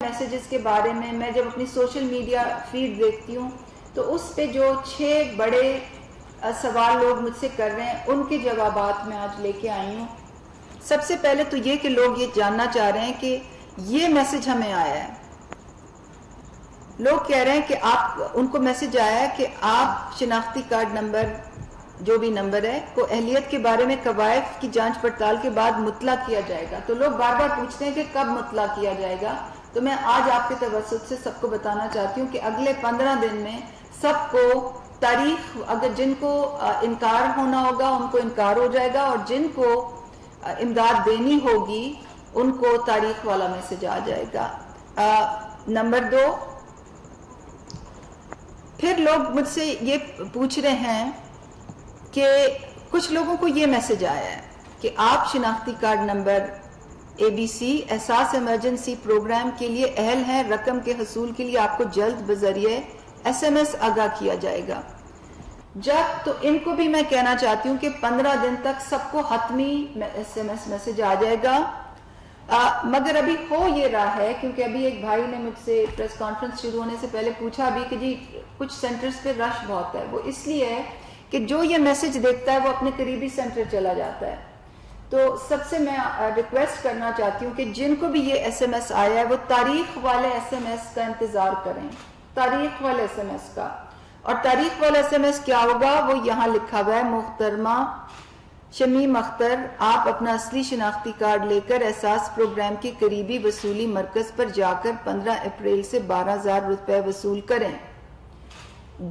Messages کے بارے میں جب اپنی سوشل میڈیا فیڈ دیکھتی ہوں تو اس پہ جو 6 بڑے سوال لوگ مجھ سے کر رہے ہیں ان کے جوابات میں آج لے کے آئی ہوں۔ سب سے پہلے تو یہ کہ لوگ یہ جاننا چاہ رہے ہیں کہ یہ میسج ہمیں آیا ہے، لوگ کہہ رہے ہیں کہ ان کو میسج آیا ہے کہ آپ شناختی کارڈ نمبر جو بھی نمبر ہے کو اہلیت کے بارے میں قواعد کی جانچ پڑتال کے بعد مطلع کیا جائے گا۔ تو لوگ بار بار پوچھتے ہیں کہ کب مطلع کیا جائے گا، تو میں آج آپ کے توسط سے سب کو بتانا چاہتی ہوں کہ اگلے 15 دن میں سب کو تاریخ، اگر جن کو انکار ہونا ہوگا ان کو انکار ہو جائے گا، اور جن کو امداد دینی ہوگی ان کو تاریخ والا میسج آ جائے گا۔ نمبر 2، پھر لوگ مجھ سے یہ پوچھ رہے ہیں کہ کچھ لوگوں کو یہ میسج آیا ہے کہ آپ شناختی کارڈ نمبر ABC احساس ایمرجنسی پروگرام کے لیے اہل ہیں، رقم کے حصول کے لیے آپ کو جلد بذریعہ SMS آگاہ کیا جائے گا۔ تو ان کو بھی میں کہنا چاہتی ہوں کہ 15 دن تک سب کو حتمی SMS میسج آ جائے گا۔ مگر ابھی ہو یہ رہا ہے، کیونکہ ابھی ایک بھائی نے مجھ سے پریس کانفرنس شروع ہونے سے پہلے پوچھا بھی کہ جی کچھ سینٹرز پہ رش بہت ہے، وہ اس لیے ہے کہ جو یہ میسج دیکھتا ہے وہ اپنے قریبی سینٹر چلا جاتا ہے۔ تو سب سے میں ریکویسٹ کرنا چاہتی ہوں کہ جن کو بھی یہ SMS آیا ہے وہ تاریخ والے SMS کا انتظار کریں، تاریخ والے SMS کا۔ اور تاریخ والا SMS کیا ہوگا وہ یہاں لکھا ہوا ہے، محترمہ شمیم اختر، آپ اپنا اصلی شناختی کارڈ لے کر احساس پروگرام کے قریبی وصولی مرکز پر جا کر 15 اپریل سے 12,000 روپے وصول کریں۔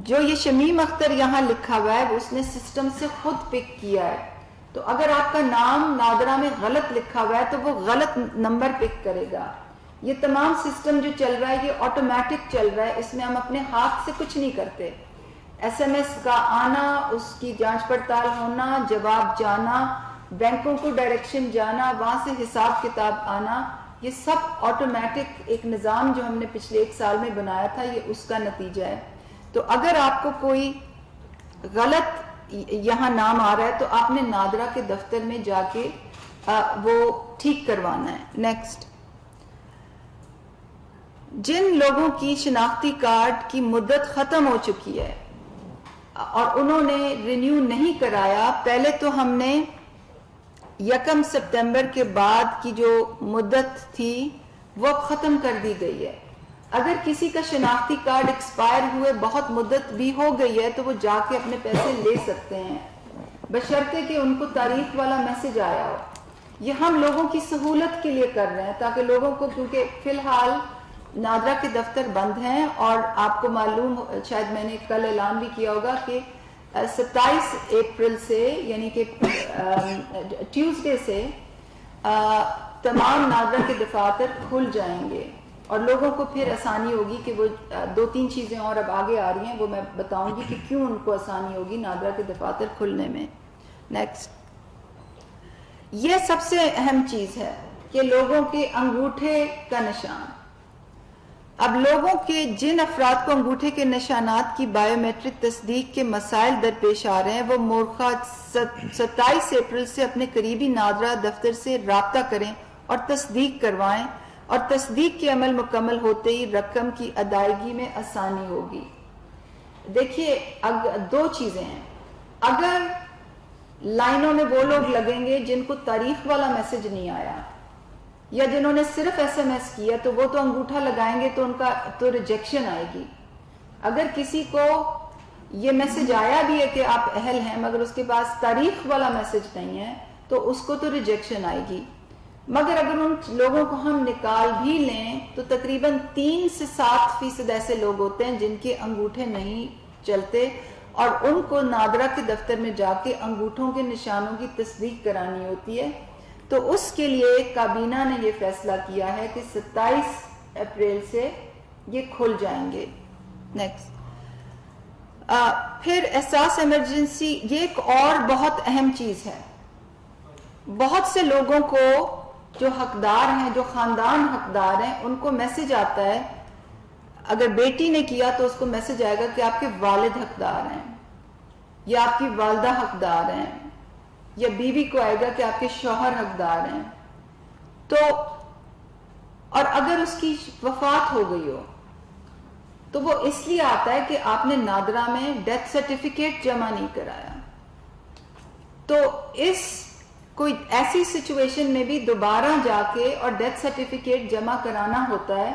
جو یہ شمیم اختر یہاں لکھا ہوا ہے وہ اس نے سسٹم سے خود پک کیا ہے، تو اگر آپ کا نام نادرہ میں غلط لکھا ہوا ہے تو وہ غلط نمبر پک کرے گا۔ یہ تمام سسٹم جو چل رہا ہے یہ آٹومیٹک چل رہا ہے، اس میں ہم اپنے ہاتھ سے کچھ نہیں کرتے۔ SMS کا آنا، اس کی جانچ پڑتال ہونا، جواب جانا، بینکوں کو ڈائریکشن جانا، وہاں سے حساب کتاب آنا، یہ سب آٹومیٹک ایک نظام جو ہم نے پچھلے 1 سال میں بنایا تھا، یہ اس کا نتیجہ ہے۔ تو اگر آپ کو کوئی غلط یہاں نام آ رہا ہے تو آپ نے نادرہ کے دفتر میں جا کے وہ ٹھیک کروانا ہے۔ نیکسٹ، جن لوگوں کی شناختی کارڈ کی مدت ختم ہو چکی ہے اور انہوں نے رینیو نہیں کرایا، پہلے تو ہم نے 1 سپتمبر کے بعد کی جو مدت تھی وہ ختم کر دی گئی ہے۔ اگر کسی کا شناختی کارڈ ایکسپائر ہوئے بہت مدت بھی ہو گئی ہے تو وہ جا کے اپنے پیسے لے سکتے ہیں، بشرطے کہ ان کو تاریخ والا میسج آیا ہو۔ یہ ہم لوگوں کی سہولت کے لیے کر رہے ہیں تاکہ لوگوں کو، کیونکہ فی الحال نادرہ کے دفتر بند ہیں، اور آپ کو معلوم، شاید میں نے کل اعلان بھی کیا ہوگا کہ 27 اپریل سے یعنی کہ ٹیوزڈے سے تمام نادرہ کے دفاتر کھل جائیں گے، اور لوگوں کو پھر آسانی ہوگی کہ وہ 2-3 چیزیں اور اب آگے آ رہی ہیں، وہ میں بتاؤں گی کہ کیوں ان کو آسانی ہوگی نادرہ کے دفاتر کھلنے میں۔ نیکسٹ، یہ سب سے اہم چیز ہے کہ لوگوں کے انگوٹھے کا نشان۔ اب لوگوں کے جن افراد کو انگوٹھے کے نشانات کی بائیو میٹرک تصدیق کے مسائل درپیش آ رہے ہیں وہ مورخہ 27 اپریل سے اپنے قریبی نادرہ دفتر سے رابطہ کریں اور تصدیق کروائیں، اور تصدیق کے عمل مکمل ہوتے ہی رقم کی ادائیگی میں آسانی ہوگی۔ دیکھیے 2 چیزیں ہیں، اگر لائنوں میں وہ لوگ لگیں گے جن کو تاریخ والا میسج نہیں آیا یا جنہوں نے صرف SMS کیا تو وہ تو انگوٹھا لگائیں گے تو ان کا تو ریجیکشن آئے گی۔ اگر کسی کو یہ میسج آیا بھی ہے کہ آپ اہل ہیں مگر اس کے پاس تاریخ والا میسج نہیں ہے تو اس کو تو ریجیکشن آئے گی۔ مگر اگر ان لوگوں کو ہم نکال بھی لیں تو تقریباً 3 سے 7% ایسے لوگ ہوتے ہیں جن کے انگوٹھے نہیں چلتے، اور ان کو نادرہ کے دفتر میں جا کے انگوٹھوں کے نشانوں کی تصدیق کرانی ہوتی ہے۔ تو اس کے لیے کابینہ نے یہ فیصلہ کیا ہے کہ 27 اپریل سے یہ کھل جائیں گے۔ نیکسٹ، پھر احساس ایمرجنسی، یہ ایک اور بہت اہم چیز ہے۔ بہت سے لوگوں کو جو حقدار ہیں، جو خاندان حقدار ہیں، ان کو میسج آتا ہے، اگر بیٹی نے کیا تو اس کو میسج آئے گا کہ آپ کے والد حقدار ہیں یا آپ کی والدہ حقدار ہیں، یا بیوی کو آئے گا کہ آپ کے شوہر حقدار ہیں۔ تو اور اگر اس کی وفات ہو گئی ہو تو وہ اس لیے آتا ہے کہ آپ نے نادرا میں ڈیتھ سرٹیفکیٹ جمع نہیں کرایا. تو اس کوئی ایسی سچویشن میں بھی دوبارہ جا کے اور ڈیتھ سرٹیفکیٹ جمع کرانا ہوتا ہے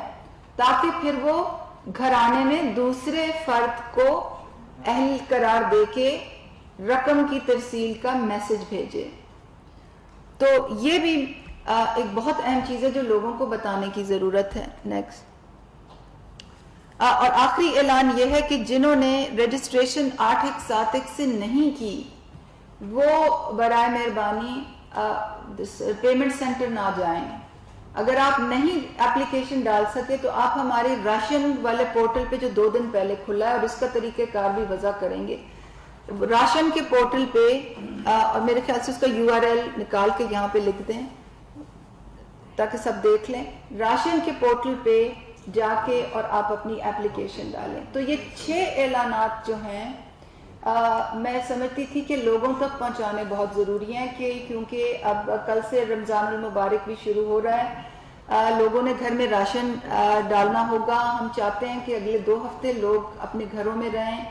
تاکہ پھر وہ گھرانے میں دوسرے فرد کو اہل قرار دے کے رقم کی ترسیل کا میسج بھیجے. تو یہ بھی ایک بہت اہم چیز ہے جو لوگوں کو بتانے کی ضرورت ہے. نیکسٹ. اور آخری اعلان یہ ہے کہ جنہوں نے رجسٹریشن 8/1/7 سے نہیں کی وہ برائے مہربانی پیمنٹ سینٹر نہ جائیں. اگر آپ نہیں اپلیکیشن ڈال سکے تو آپ ہمارے راشن والے پورٹل پہ جو 2 دن پہلے کھلا ہے اور اس کا طریقہ کار بھی وضع کریں گے. راشن کے پورٹل پہ اور میرے خیال سے اس کا URL نکال کے یہاں پہ لکھ دیں تاکہ سب دیکھ لیں. راشن کے پورٹل پہ جا کے اور آپ اپنی اپلیکیشن ڈالیں. تو یہ 6 اعلانات جو ہیں میں سمجھتی تھی کہ لوگوں تک پہنچانے بہت ضروری ہیں کیونکہ اب کل سے رمضان المبارک بھی شروع ہو رہا ہے. لوگوں نے گھر میں راشن ڈالنا ہوگا. ہم چاہتے ہیں کہ اگلے 2 ہفتے لوگ اپنے گھروں میں رہیں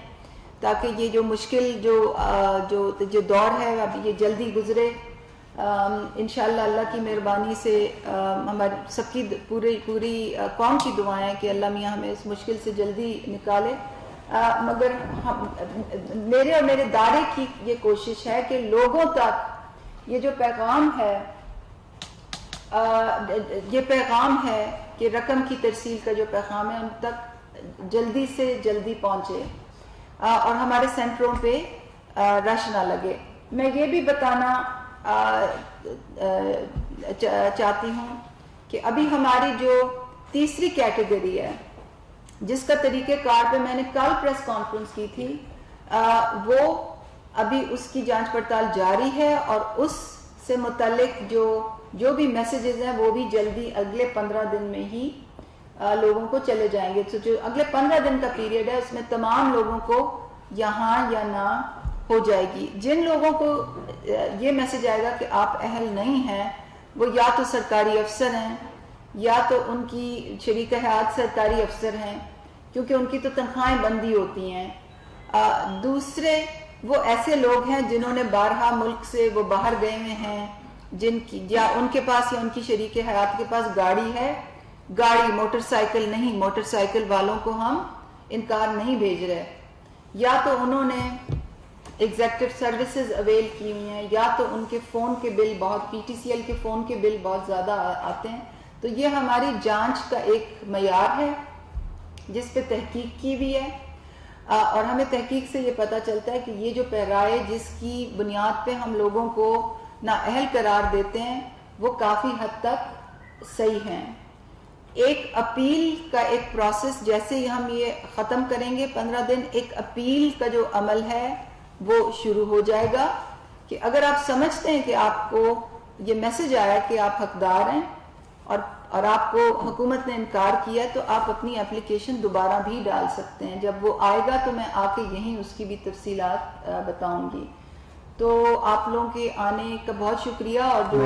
تاکہ یہ جو مشکل جو دور ہے اب یہ جلدی گزرے. انشاءاللہ اللہ کی مہربانی سے ہماری سب کی پوری قوم کی دعائیں ہیں کہ اللہ میاں ہمیں اس مشکل سے جلدی نکالے. مگر میرے اور میرے دارے کی یہ کوشش ہے کہ لوگوں تک یہ جو پیغام ہے کہ رقم کی ترسیل کا جو پیغام ہے ان تک جلدی سے جلدی پہنچے اور ہمارے سینٹروں پہ رش نہ لگے. میں یہ بھی بتانا چاہتی ہوں کہ ابھی ہماری جو تیسری کیٹیگری ہے جس کا طریقہ کار پہ میں نے کل پریس کانفرنس کی تھی وہ ابھی اس کی جانچ پڑتال جاری ہے اور اس سے متعلق جو بھی میسیجز ہیں وہ بھی جلدی اگلے 15 دن میں ہی لوگوں کو چلے جائیں گے. تو جو اگلے 15 دن کا پیریڈ ہے اس میں تمام لوگوں کو یہاں یا نہ ہو جائے گی. جن لوگوں کو یہ میسج آئے گا کہ آپ اہل نہیں ہیں وہ یا تو سرکاری افسر ہیں یا تو ان کی شریک حیات سرکاری افسر ہیں کیونکہ ان کی تو تنخواہیں بندی ہوتی ہیں. دوسرے وہ ایسے لوگ ہیں جنہوں نے بارہا ملک سے وہ باہر گئے ہوئے ہیں جن کی یا ان کے پاس یا ان کی شریک حیات کے پاس گاڑی ہے. گاڑی موٹر سائیکل نہیں, موٹر سائیکل والوں کو ہم انکار نہیں بھیج رہے. یا تو انہوں نے ایگزیکٹو سروسز اویل کی ہوئی ہیں یا تو ان کے فون کے بل بہت PTCL کے فون کے بل بہت زیادہ آتے ہیں. تو یہ ہماری جانچ کا ایک معیار ہے جس پہ تحقیق کی بھی ہے اور ہمیں تحقیق سے یہ پتہ چلتا ہے کہ یہ جو پیرائے جس کی بنیاد پہ ہم لوگوں کو نااہل قرار دیتے ہیں وہ کافی حد تک صحیح ہیں. ایک اپیل کا ایک پروسیس جیسے ہی ہم یہ ختم کریں گے 15 دن ایک اپیل کا جو عمل ہے وہ شروع ہو جائے گا کہ اگر آپ سمجھتے ہیں کہ آپ کو یہ میسج آیا کہ آپ حقدار ہیں اور آپ کو حکومت نے انکار کیا تو آپ اپنی اپلیکیشن دوبارہ بھی ڈال سکتے ہیں. جب وہ آئے گا تو میں آ کے یہیں اس کی بھی تفصیلات بتاؤں گی. تو آپ لوگوں کے آنے کا بہت شکریہ. اور جو